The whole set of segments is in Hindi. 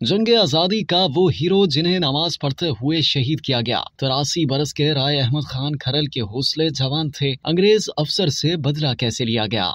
जंग आजादी का वो हीरो जिन्हें नमाज पढ़ते हुए शहीद किया गया। 83 बरस के राय अहमद खान खरल के हौसले जवान थे। अंग्रेज अफसर से बदला कैसे लिया गया।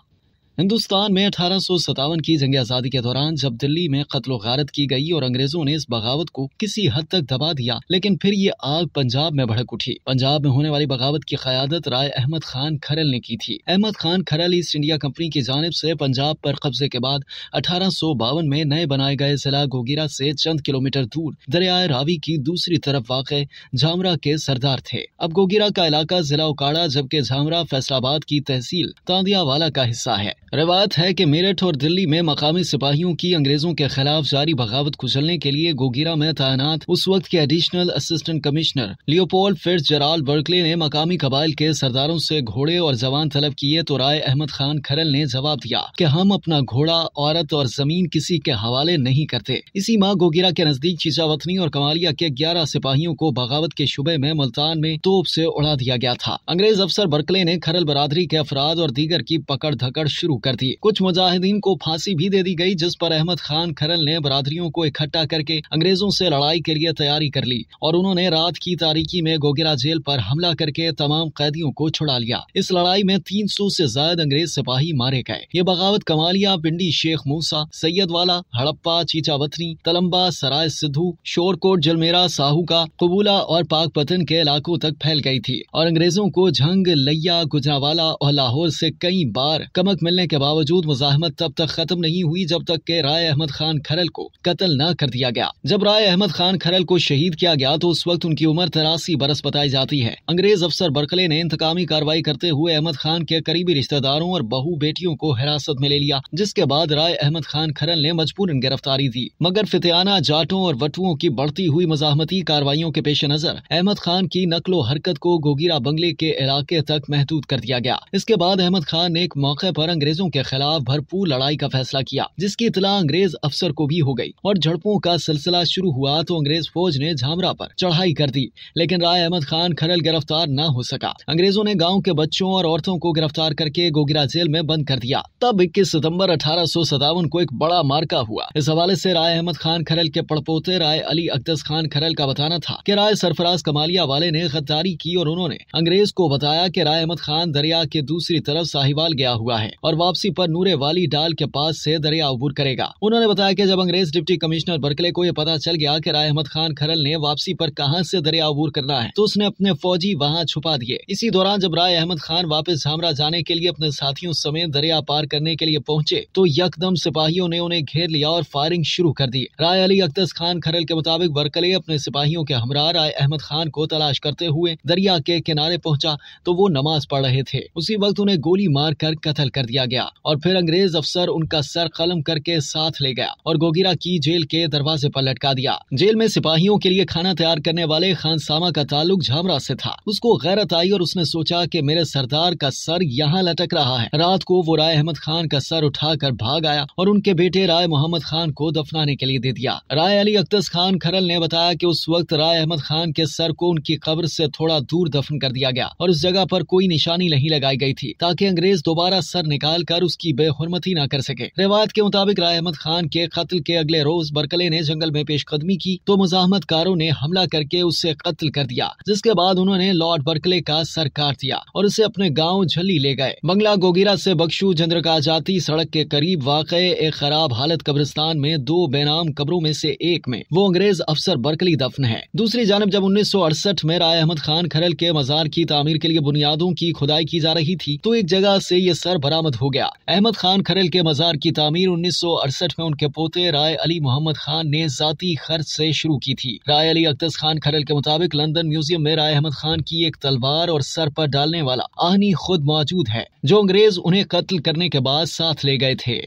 हिंदुस्तान में 1857 की जंग आजादी के दौरान जब दिल्ली में कत्लो गारत की गई और अंग्रेजों ने इस बगावत को किसी हद तक दबा दिया, लेकिन फिर ये आग पंजाब में भड़क उठी। पंजाब में होने वाली बगावत की क़यादत राय अहमद खान खरल ने की थी। अहमद खान खरल ईस्ट इंडिया कंपनी की जानिब से पंजाब पर कब्जे के बाद 1852 में नए बनाए गए जिला गोगिरा से चंद किलोमीटर दूर दरियाए रावी की दूसरी तरफ वाक़े झामरा के सरदार थे। अब गोगिरा का इलाका जिला उकाड़ा, जबकि झामरा फैसलाबाद की तहसील तांदियावाला का हिस्सा है। रिवायत है कि मेरठ और दिल्ली में मकामी सिपाहियों की अंग्रेजों के खिलाफ जारी बगावत कुचलने के लिए गोगिरा में तैनात उस वक्त के additional assistant commissioner Leopold Fitzgerald Berkeley ने मकामी कबाइल के सरदारों से घोड़े और जवान तलब किए तो राय अहमद खान खरल ने जवाब दिया कि हम अपना घोड़ा, औरत और जमीन किसी के हवाले नहीं करते। इसी माह गोगिरा के नजदीक चीचावतनी और कमालिया के 11 सिपाहियों को बगावत के शुबे में मुल्तान में तोप से उड़ा दिया गया था। अंग्रेज अफसर बर्कले ने खरल बरादरी के अफराद और दीगर की पकड़ धकड़ शुरू कर दी। कुछ मुजाहिदीन को फांसी भी दे दी गई, जिस पर अहमद खान खरल ने बरादरियों को इकट्ठा करके अंग्रेजों से लड़ाई के लिए तैयारी कर ली और उन्होंने रात की तारीकी में गोगिरा जेल पर हमला करके तमाम कैदियों को छुड़ा लिया। इस लड़ाई में 300 से ज्यादा अंग्रेज सिपाही मारे गए। ये बगावत कमालिया, पिंडी, शेख मूसा, सैयदवाला, हड़प्पा, चीचावतनी, तलम्बा, सराय सिद्धू, शोरकोट, जलमेरा, साहूका, कबूला और पाकपतन के इलाकों तक फैल गई थी और अंग्रेजों को झंग, लैया, गुजरावाला और लाहौर से कई बार कमक मिलने के बावजूद मुजाहमत तब तक खत्म नहीं हुई जब तक कि राय अहमद खान खरल को कत्ल न कर दिया गया। जब राय अहमद खान खरल को शहीद किया गया तो उस वक्त उनकी उम्र 83 बरस बताई जाती है। अंग्रेज अफसर बर्कले ने इंतकामी कार्रवाई करते हुए अहमद खान के करीबी रिश्तेदारों और बहू बेटियों को हिरासत में ले लिया, जिसके बाद राय अहमद खान खरल ने मजबूरन गिरफ्तारी दी। मगर फितियाना, जाटों और वटुओं की बढ़ती हुई मुजाहमती कार्रवाइयों के पेश नजर अहमद खान की नकलो हरकत को गोगिरा बंगले के इलाके तक महदूद कर दिया गया। इसके बाद अहमद खान ने एक मौके पर अंग्रेजों के खिलाफ भरपूर लड़ाई का फैसला किया, जिसकी इतला अंग्रेज अफसर को भी हो गई और झड़पों का सिलसिला शुरू हुआ तो अंग्रेज फौज ने झामरा पर चढ़ाई कर दी, लेकिन राय अहमद खान खरल गिरफ्तार न हो सका। अंग्रेजों ने गांव के बच्चों और औरतों को गिरफ्तार करके गोगिरा जेल में बंद कर दिया। तब 21 सितंबर 1857 को एक बड़ा मार्का हुआ। इस हवाले से राय अहमद खान खरल के पड़पोते राय अली अक्दस खान खरल का बताना था कि राय सरफराज कमालिया वाले ने गद्दारी की और उन्होंने अंग्रेज को बताया कि राय अहमद खान दरिया के दूसरी तरफ साहिवाल गया हुआ है और वापसी पर नूरे वाली डाल के पास से दरिया अबूर करेगा। उन्होंने बताया कि जब अंग्रेज डिप्टी कमिश्नर बर्कले को यह पता चल गया कि राय अहमद खान खरल ने वापसी पर कहां से दरिया अबूर करना है तो उसने अपने फौजी वहां छुपा दिए। इसी दौरान जब राय अहमद खान वापस झामरा जाने के लिए अपने साथियों समेत दरिया पार करने के लिए पहुंचे तो यकदम सिपाहियों ने उन्हें घेर लिया और फायरिंग शुरू कर दी। राय अली अक्दस खान खरल के मुताबिक बर्कले अपने सिपाहियों के हमरा राय अहमद खान को तलाश करते हुए दरिया के किनारे पहुंचा तो वो नमाज पढ़ रहे थे। उसी वक्त उन्हें गोली मार कर कत्ल कर दिया गया और फिर अंग्रेज अफसर उनका सर कलम करके साथ ले गया और गोगिरा की जेल के दरवाजे पर लटका दिया। जेल में सिपाहियों के लिए खाना तैयार करने वाले खान सामा का ताल्लुक झामरा से था। उसको गैरत आई और उसने सोचा कि मेरे सरदार का सर यहाँ लटक रहा है। रात को वो राय अहमद खान का सर उठाकर भाग आया और उनके बेटे राय मोहम्मद खान को दफनाने के लिए दे दिया। राय अली अक्दस खान खरल ने बताया कि उस वक्त राय अहमद खान के सर को उनकी कब्र से थोड़ा दूर दफन कर दिया गया और उस जगह पर कोई निशानी नहीं लगाई गई थी ताकि अंग्रेज दोबारा सर निकाल कर उसकी बेहुरमती न कर सके। रिवायत के मुताबिक राय अहमद खान के कत्ल के अगले रोज बर्कले ने जंगल में पेशकदमी की तो मुजाहमतकारों ने हमला करके उससे कत्ल कर दिया, जिसके बाद उन्होंने लॉर्ड बर्कले का सर काट दिया और उसे अपने गांव झल्ली ले गए। बंगला गोगिरा से बख्शू चंद्रका जाती सड़क के करीब वाक़े एक खराब हालत कब्रिस्तान में 2 बेनाम कब्रों में से एक में वो अंग्रेज अफसर बर्कली दफन है। दूसरी जानब जब 1968 में राय अहमद खान खरल के मजार की तामीर के लिए बुनियादों की खुदाई की जा रही थी तो एक जगह से ये सर बरामद हो गया। अहमद खान खरल के मजार की तामीर 1968 में उनके पोते राय अली मोहम्मद खान ने जाती खर्च से शुरू की थी। राय अली अक्दस खान खरल के मुताबिक लंदन म्यूजियम में राय अहमद खान की एक तलवार और सर पर डालने वाला आहनी खुद मौजूद है जो अंग्रेज उन्हें कत्ल करने के बाद साथ ले गए थे।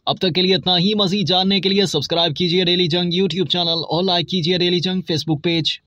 अब तक के लिए इतना ही। मज़ीद जानने के लिए सब्सक्राइब कीजिए डेली जंग यूट्यूब चैनल और लाइक कीजिए डेली जंग फेसबुक पेज।